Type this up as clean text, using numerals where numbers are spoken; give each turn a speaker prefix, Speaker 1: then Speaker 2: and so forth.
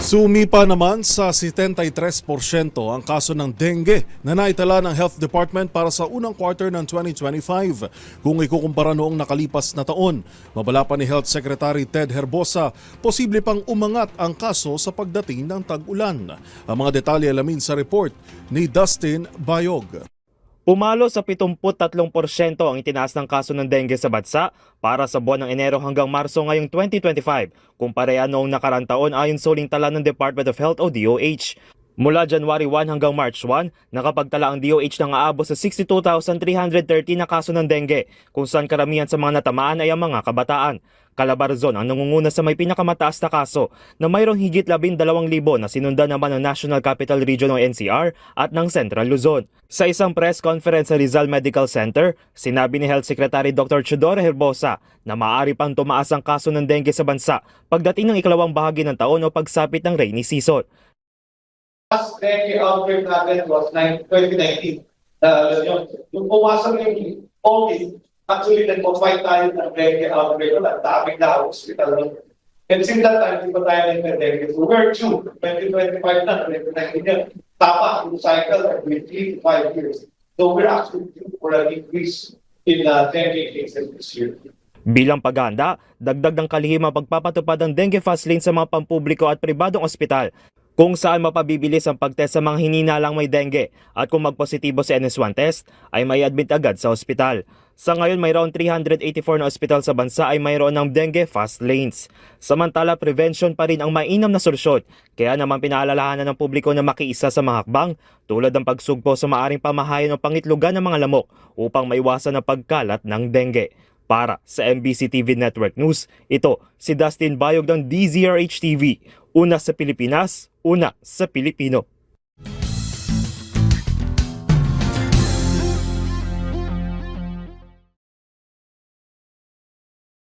Speaker 1: Sumipa naman sa 73% ang kaso ng dengue na naitala ng Health Department para sa unang quarter ng 2025 kung ikukumpara noong nakalipas na taon. Babala pa ni Health Secretary Ted Herbosa, posible pang umangat ang kaso sa pagdating ng tag-ulan. Ang mga detalye alamin sa report ni Dustin Bayog.
Speaker 2: Pumalo sa 73% ang itinaas ng kaso ng dengue sa bansa para sa buwan ng Enero hanggang Marso ngayong 2025, kumpara noong nakarang taon ayon sa huling tala ng Department of Health o DOH. Mula January 1 hanggang March 1, nakapagtala ang DOH ng aabot sa 62,330 na kaso ng dengue, kung saan karamihan sa mga natamaan ay ang mga kabataan. Calabarzon ang nangunguna sa may pinakamataas na kaso na mayroong higit 12,000 na sinundan naman ng National Capital Region o NCR at ng Central Luzon. Sa isang press conference sa Rizal Medical Center, sinabi ni Health Secretary Dr. Chodoro Herbosa na maaari pang tumaas ang kaso ng dengue sa bansa pagdating ng ikalawang bahagi ng taon o pagsapit ng rainy season.
Speaker 3: Last dengue outbreak natin was 2019. Yung pumasok yung COVID, actually nag-fight tayo ng dengue outbreak at daming na hospital. And since that time, di ba tayo nag-dengue? So we're due, 2025 na, 2019 yan. Tapa, yung cycle every 3 to 5 years. So we're actually due for an increase in dengue cases this year.
Speaker 2: Bilang paghahanda, dagdag ng kalihim ang pagpapatupad ng dengue fast lane sa mga pampubliko at pribadong ospital, kung saan mapabibilis ang pagtest sa mga hininalang may dengue at kung magpositibo sa NS1 test ay may admit agad sa ospital. Sa ngayon, mayroon 384 na ospital sa bansa ay mayroon ng dengue fast lanes. Samantala, prevention pa rin ang mainam na solusyon, kaya naman pinaalalahanan ng publiko na makiisa sa mga hakbang tulad ng pagsugpo sa maaring pamahayan o pangitlugan ng mga lamok upang maiwasan ang pagkalat ng dengue. Para sa MBC TV Network News, ito si Dustin Bayog ng DZRH TV. Una sa Pilipinas, una sa Pilipino.